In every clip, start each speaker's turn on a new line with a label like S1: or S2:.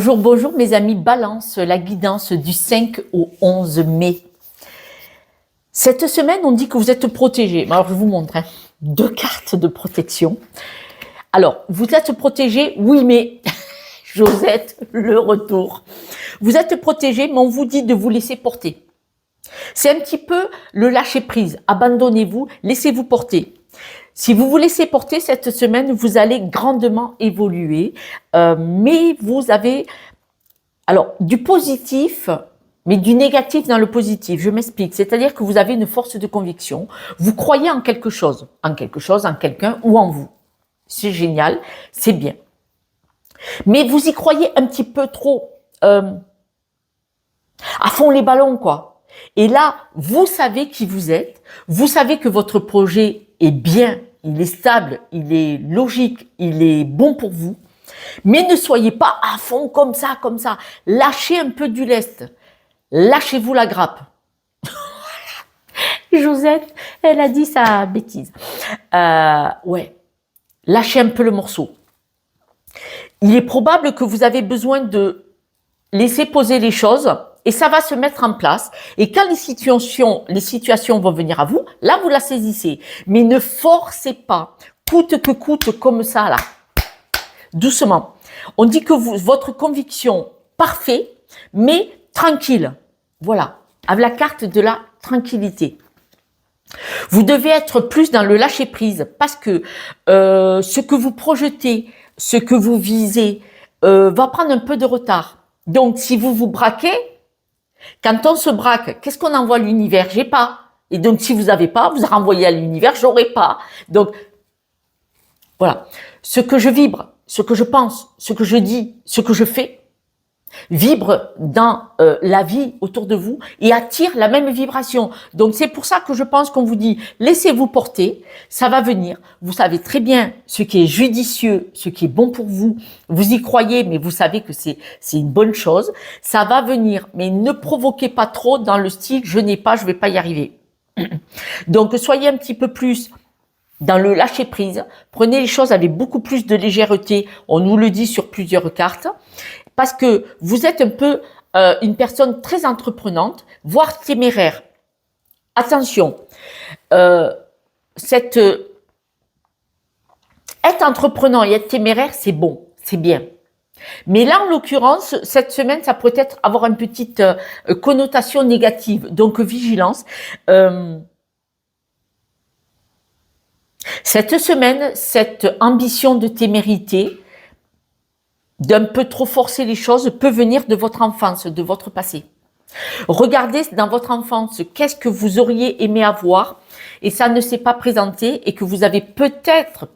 S1: Bonjour, bonjour mes amis Balance, la guidance du 5 au 11 mai. Cette semaine, on dit que vous êtes protégés. Alors, je vous montre deux cartes de protection. Alors, vous êtes protégés, oui, mais Josette, le retour. Vous êtes protégés, mais on vous dit de vous laisser porter. C'est un petit peu le lâcher prise. Abandonnez-vous, laissez-vous porter. Si vous vous laissez porter cette semaine, vous allez grandement évoluer, mais vous avez alors du positif, mais du négatif dans le positif. Je m'explique, c'est-à-dire que vous avez une force de conviction, vous croyez en quelque chose, en quelqu'un ou en vous. C'est génial, c'est bien. Mais vous y croyez un petit peu trop à fond les ballons, quoi. Et là, vous savez qui vous êtes, vous savez que votre projet est bien, il est stable, il est logique, il est bon pour vous. Mais ne soyez pas à fond comme ça, comme ça. Lâchez un peu du lest. Lâchez-vous la grappe. Josette, elle a dit sa bêtise. Ouais. Lâchez un peu le morceau. Il est probable que vous avez besoin de laisser poser les choses et ça va se mettre en place. Et quand les situations vont venir à vous, là, vous la saisissez. Mais ne forcez pas, coûte que coûte, comme ça, là. Doucement. On dit que votre conviction, parfait, mais tranquille. Voilà. Avec la carte de la tranquillité. Vous devez être plus dans le lâcher prise parce que ce que vous projetez, ce que vous visez, va prendre un peu de retard. Donc, si vous vous braquez, quand on se braque, qu'est-ce qu'on envoie à l'univers? J'ai pas. Et donc, si vous n'avez pas, vous renvoyez à l'univers, j'aurai pas. Donc, voilà. Ce que je vibre, ce que je pense, ce que je dis, ce que je fais, vibre dans la vie autour de vous et attire la même vibration. Donc, c'est pour ça que je pense qu'on vous dit, laissez-vous porter, ça va venir. Vous savez très bien ce qui est judicieux, ce qui est bon pour vous. Vous y croyez, mais vous savez que c'est une bonne chose. Ça va venir, mais ne provoquez pas trop dans le style, je n'ai pas, je vais pas y arriver. Donc, soyez un petit peu plus dans le lâcher prise, prenez les choses avec beaucoup plus de légèreté, on nous le dit sur plusieurs cartes, parce que vous êtes un peu une personne très entreprenante, voire téméraire. Attention, être entreprenant et être téméraire, c'est bon, c'est bien. Mais là, en l'occurrence, cette semaine, ça peut être avoir une petite connotation négative, donc vigilance. Cette semaine, cette ambition de témérité, d'un peu trop forcer les choses, peut venir de votre enfance, de votre passé. Regardez dans votre enfance, qu'est-ce que vous auriez aimé avoir et ça ne s'est pas présenté et que vous avez peut-être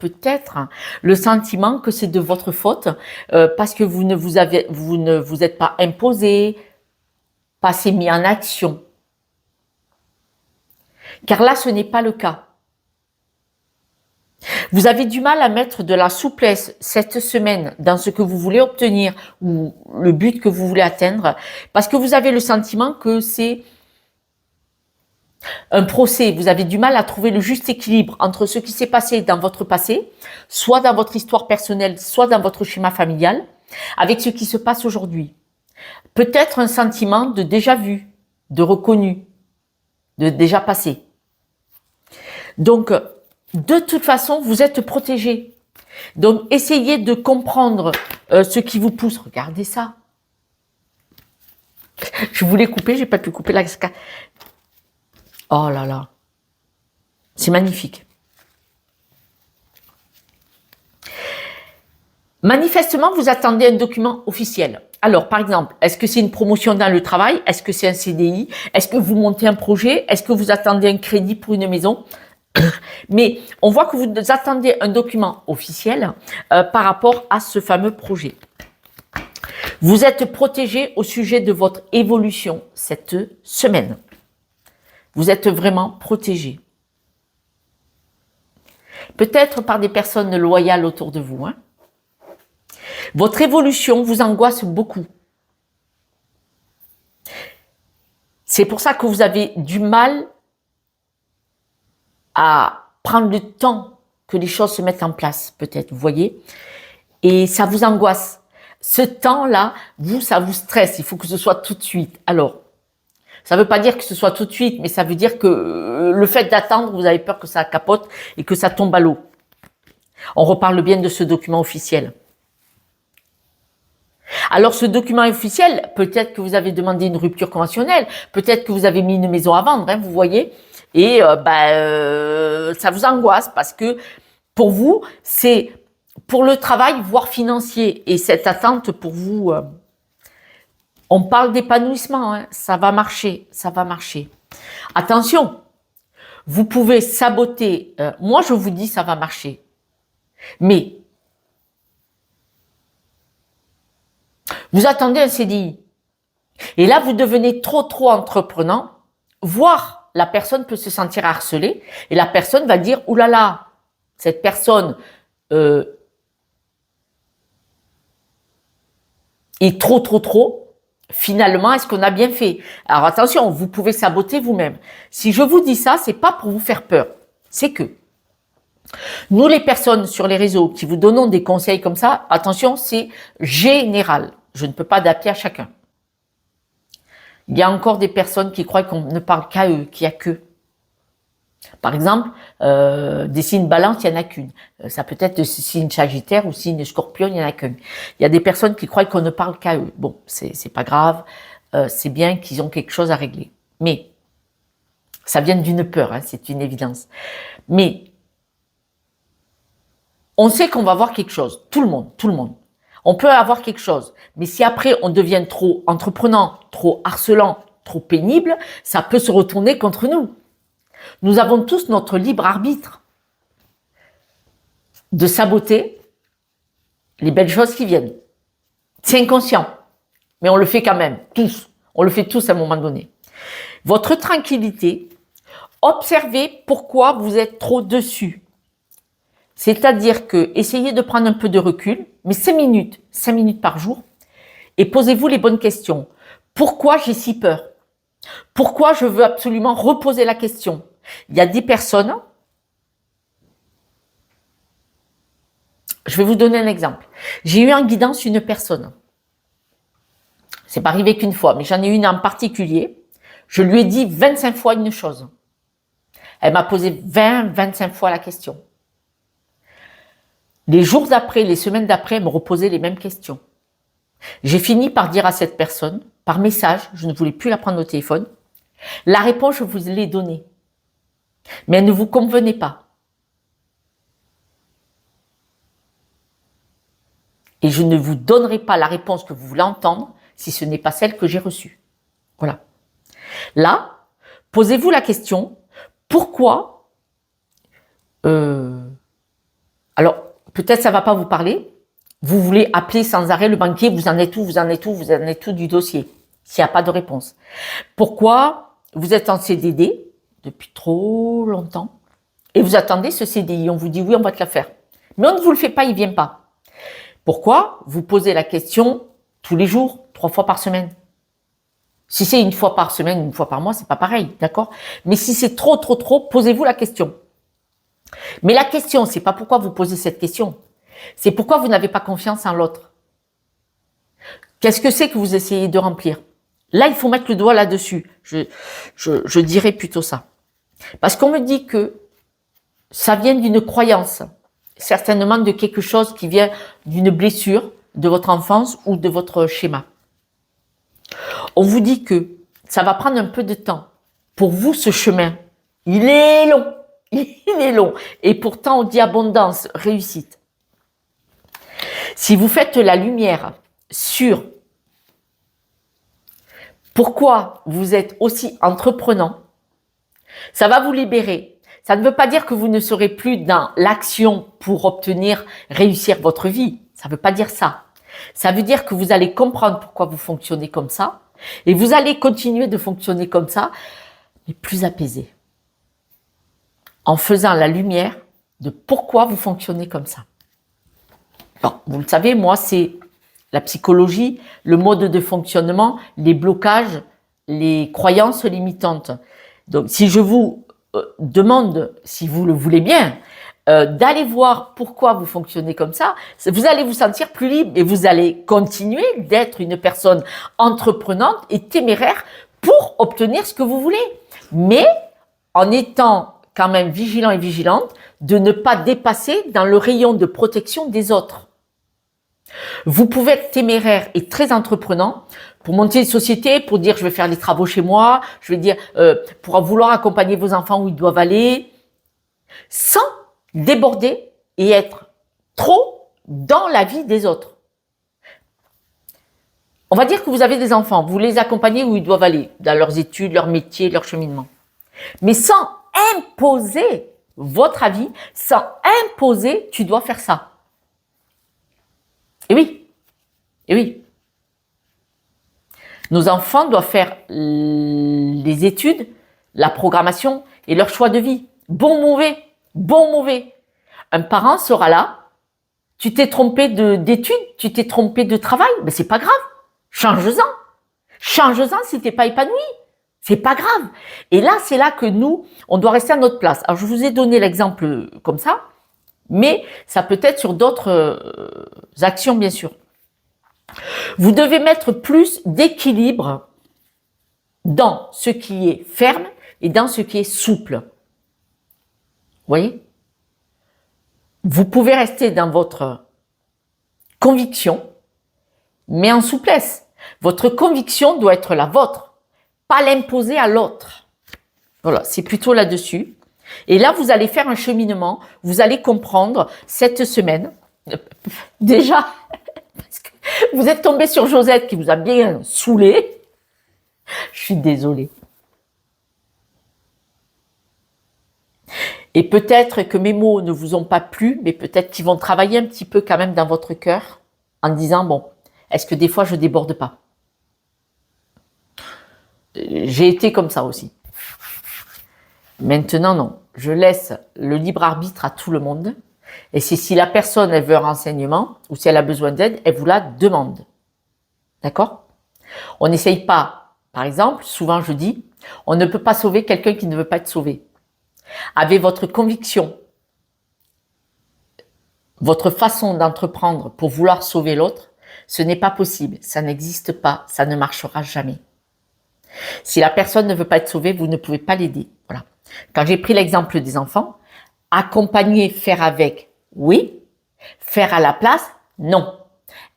S1: le sentiment que c'est de votre faute parce que vous ne vous êtes pas imposé, pas assez mis en action. Car là, ce n'est pas le cas. Vous avez du mal à mettre de la souplesse cette semaine dans ce que vous voulez obtenir ou le but que vous voulez atteindre parce que vous avez le sentiment que c'est un procès. Vous avez du mal à trouver le juste équilibre entre ce qui s'est passé dans votre passé, soit dans votre histoire personnelle, soit dans votre schéma familial, avec ce qui se passe aujourd'hui. Peut-être un sentiment de déjà vu, de reconnu, de déjà passé. Donc, de toute façon, vous êtes protégé. Donc, essayez de comprendre ce qui vous pousse. Regardez ça. Je voulais couper, j'ai pas pu couper la cascade. Oh là là. C'est magnifique. Manifestement, vous attendez un document officiel. Alors, par exemple, est-ce que c'est une promotion dans le travail? Est-ce que c'est un CDI? Est-ce que vous montez un projet? Est-ce que vous attendez un crédit pour une maison? Mais on voit que vous attendez un document officiel par rapport à ce fameux projet. Vous êtes protégé au sujet de votre évolution cette semaine. Vous êtes vraiment protégé. Peut-être par des personnes loyales autour de vous. Votre évolution vous angoisse beaucoup. C'est pour ça que vous avez du mal à prendre le temps que les choses se mettent en place, peut-être, vous voyez. Et ça vous angoisse. Ce temps-là, ça vous stresse. Il faut que ce soit tout de suite. Alors, ça ne veut pas dire que ce soit tout de suite, mais ça veut dire que le fait d'attendre, vous avez peur que ça capote et que ça tombe à l'eau. On reparle bien de ce document officiel. Alors, ce document officiel, peut-être que vous avez demandé une rupture conventionnelle, peut-être que vous avez mis une maison à vendre, hein, vous voyez, et ça vous angoisse parce que pour vous, c'est pour le travail, voire financier, et cette attente pour vous, on parle d'épanouissement, hein, ça va marcher, ça va marcher. Attention, vous pouvez saboter, moi je vous dis ça va marcher, mais vous attendez un CDI, et là vous devenez trop entreprenant, voire la personne peut se sentir harcelée, et la personne va dire, oulala, cette personne est trop, finalement, est-ce qu'on a bien fait? Alors attention, vous pouvez saboter vous-même. Si je vous dis ça, c'est pas pour vous faire peur, c'est que nous, les personnes sur les réseaux qui vous donnons des conseils comme ça, attention, c'est général. Je ne peux pas adapter à chacun. Il y a encore des personnes qui croient qu'on ne parle qu'à eux, qu'il n'y a qu'eux. Par exemple, des signes balance, il n'y en a qu'une. Ça peut être signe sagittaire ou signe scorpion, il n'y en a qu'une. Il y a des personnes qui croient qu'on ne parle qu'à eux. Bon, c'est pas grave, c'est bien qu'ils ont quelque chose à régler. Mais, ça vient d'une peur, hein, c'est une évidence. Mais, on sait qu'on va avoir quelque chose, tout le monde. On peut avoir quelque chose, mais si après on devient trop entreprenant, trop harcelant, trop pénible, ça peut se retourner contre nous. Nous avons tous notre libre arbitre de saboter les belles choses qui viennent. C'est inconscient, mais on le fait quand même, tous. On le fait tous à un moment donné. Votre tranquillité, observez pourquoi vous êtes trop dessus. C'est-à-dire que essayez de prendre un peu de recul, mais 5 minutes par jour, et posez-vous les bonnes questions. Pourquoi j'ai si peur? Pourquoi je veux absolument reposer la question? Il y a des personnes, je vais vous donner un exemple. J'ai eu en guidance une personne. C'est pas arrivé qu'une fois, mais j'en ai une en particulier. Je lui ai dit 25 fois une chose. Elle m'a posé 25 fois la question. Les jours d'après, les semaines d'après, elle me reposait les mêmes questions. J'ai fini par dire à cette personne, par message, je ne voulais plus la prendre au téléphone, la réponse, je vous l'ai donnée. Mais elle ne vous convenait pas. Et je ne vous donnerai pas la réponse que vous voulez entendre si ce n'est pas celle que j'ai reçue. Voilà. Là, posez-vous la question, pourquoi alors, peut-être ça ne va pas vous parler. Vous voulez appeler sans arrêt le banquier, vous en êtes où du dossier, s'il n'y a pas de réponse. Pourquoi vous êtes en CDD depuis trop longtemps et vous attendez ce CDI, on vous dit oui, on va te la faire. Mais on ne vous le fait pas, il ne vient pas. Pourquoi? Vous posez la question tous les jours, 3 fois par semaine. Si c'est une fois par semaine, une fois par mois, c'est pas pareil, d'accord? Mais si c'est trop, posez-vous la question. Mais la question, c'est pas pourquoi vous posez cette question. C'est pourquoi vous n'avez pas confiance en l'autre. Qu'est-ce que c'est que vous essayez de remplir? Là, il faut mettre le doigt là-dessus. Je dirais plutôt ça. Parce qu'on me dit que ça vient d'une croyance, certainement de quelque chose qui vient d'une blessure de votre enfance ou de votre schéma. On vous dit que ça va prendre un peu de temps. Pour vous, ce chemin, il est long. Il est long. Et pourtant, on dit abondance, réussite. Si vous faites la lumière sur pourquoi vous êtes aussi entreprenant, ça va vous libérer. Ça ne veut pas dire que vous ne serez plus dans l'action pour obtenir, réussir votre vie. Ça ne veut pas dire ça. Ça veut dire que vous allez comprendre pourquoi vous fonctionnez comme ça et vous allez continuer de fonctionner comme ça, mais plus apaisé. En faisant la lumière de pourquoi vous fonctionnez comme ça. Bon, vous le savez, moi, c'est la psychologie, le mode de fonctionnement, les blocages, les croyances limitantes. Donc, si je vous demande, si vous le voulez bien, d'aller voir pourquoi vous fonctionnez comme ça, vous allez vous sentir plus libre et vous allez continuer d'être une personne entreprenante et téméraire pour obtenir ce que vous voulez. Mais en étant quand même vigilant et vigilante de ne pas dépasser dans le rayon de protection des autres. Vous pouvez être téméraire et très entreprenant pour monter une société, pour dire je vais faire les travaux chez moi, je vais dire pour vouloir accompagner vos enfants où ils doivent aller, sans déborder et être trop dans la vie des autres. On va dire que vous avez des enfants, vous les accompagnez où ils doivent aller, dans leurs études, leur métier, leur cheminement. Mais sans imposer votre avis, sans imposer tu dois faire ça. Et oui, et oui. Nos enfants doivent faire les études, la programmation et leur choix de vie. Bon, mauvais, bon, mauvais. Un parent sera là, tu t'es trompé d'études, tu t'es trompé de travail, mais c'est pas grave. Change-en. Change-en si t'es pas épanoui. C'est pas grave. Et là, c'est là que nous, on doit rester à notre place. Alors, je vous ai donné l'exemple comme ça, mais ça peut être sur d'autres actions, bien sûr. Vous devez mettre plus d'équilibre dans ce qui est ferme et dans ce qui est souple. Vous voyez? Vous pouvez rester dans votre conviction, mais en souplesse. Votre conviction doit être la vôtre, pas l'imposer à l'autre. Voilà, c'est plutôt là-dessus. Et là, vous allez faire un cheminement, vous allez comprendre cette semaine, déjà, parce que vous êtes tombé sur Josette qui vous a bien saoulé. Je suis désolée. Et peut-être que mes mots ne vous ont pas plu, mais peut-être qu'ils vont travailler un petit peu quand même dans votre cœur en disant, bon, est-ce que des fois je déborde pas? J'ai été comme ça aussi. Maintenant, non. Je laisse le libre arbitre à tout le monde. Et si la personne elle veut un renseignement ou si elle a besoin d'aide, elle vous la demande. D'accord? On n'essaye pas. Par exemple, souvent je dis, on ne peut pas sauver quelqu'un qui ne veut pas être sauvé. Avec votre conviction, votre façon d'entreprendre pour vouloir sauver l'autre, ce n'est pas possible. Ça n'existe pas. Ça ne marchera jamais. Si la personne ne veut pas être sauvée, vous ne pouvez pas l'aider. Voilà. Quand j'ai pris l'exemple des enfants, accompagner, faire avec, oui. Faire à la place, non.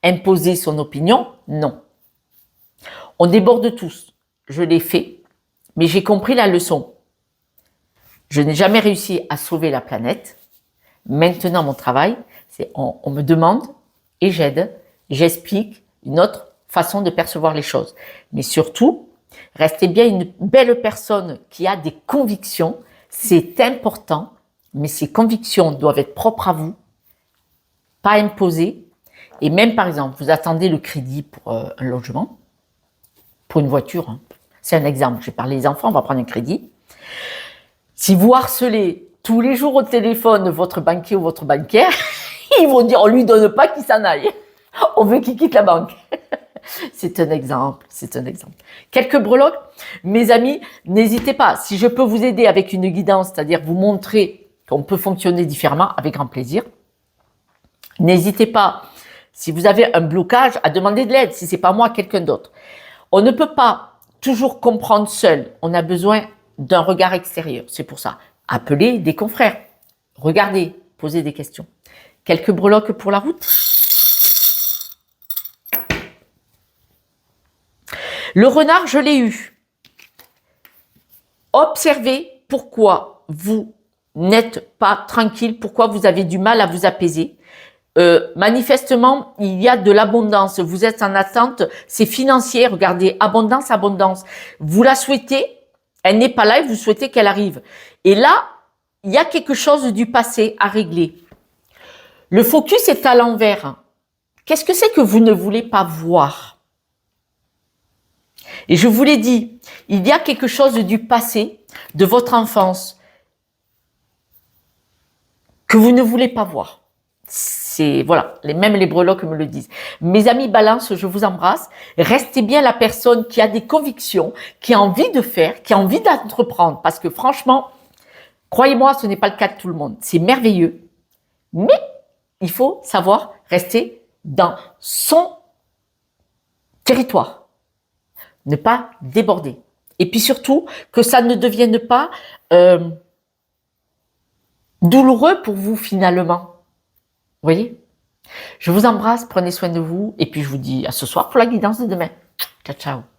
S1: Imposer son opinion, non. On déborde tous. Je l'ai fait, mais j'ai compris la leçon. Je n'ai jamais réussi à sauver la planète. Maintenant, mon travail, c'est on me demande et j'aide, j'explique une autre façon de percevoir les choses. Mais surtout, restez bien une belle personne qui a des convictions. C'est important, mais ces convictions doivent être propres à vous, pas imposées. Et même, par exemple, vous attendez le crédit pour un logement, pour une voiture. Hein. C'est un exemple. Je vais parler des enfants, on va prendre un crédit. Si vous harcelez tous les jours au téléphone votre banquier ou votre banquière, ils vont dire on lui donne pas qu'il s'en aille. On veut qu'il quitte la banque. C'est un exemple, c'est un exemple. Quelques breloques, mes amis, n'hésitez pas. Si je peux vous aider avec une guidance, c'est-à-dire vous montrer qu'on peut fonctionner différemment, avec grand plaisir. N'hésitez pas, si vous avez un blocage, à demander de l'aide, si c'est pas moi, quelqu'un d'autre. On ne peut pas toujours comprendre seul. On a besoin d'un regard extérieur. C'est pour ça. Appelez des confrères. Regardez, posez des questions. Quelques breloques pour la route. Le renard, je l'ai eu. Observez pourquoi vous n'êtes pas tranquille, pourquoi vous avez du mal à vous apaiser. Manifestement, il y a de l'abondance. Vous êtes en attente, c'est financier. Regardez, abondance, abondance. Vous la souhaitez, elle n'est pas là et vous souhaitez qu'elle arrive. Et là, il y a quelque chose du passé à régler. Le focus est à l'envers. Qu'est-ce que c'est que vous ne voulez pas voir? Et je vous l'ai dit, il y a quelque chose du passé, de votre enfance, que vous ne voulez pas voir. C'est, voilà, même les breloques me le disent. Mes amis Balance, je vous embrasse. Restez bien la personne qui a des convictions, qui a envie de faire, qui a envie d'entreprendre. Parce que franchement, Croyez-moi, ce n'est pas le cas de tout le monde. C'est merveilleux, mais il faut savoir rester dans son territoire, ne pas déborder. Et puis surtout, que ça ne devienne pas douloureux pour vous finalement. Vous voyez? Je vous embrasse, prenez soin de vous, et puis je vous dis à ce soir pour la guidance de demain. Ciao, ciao.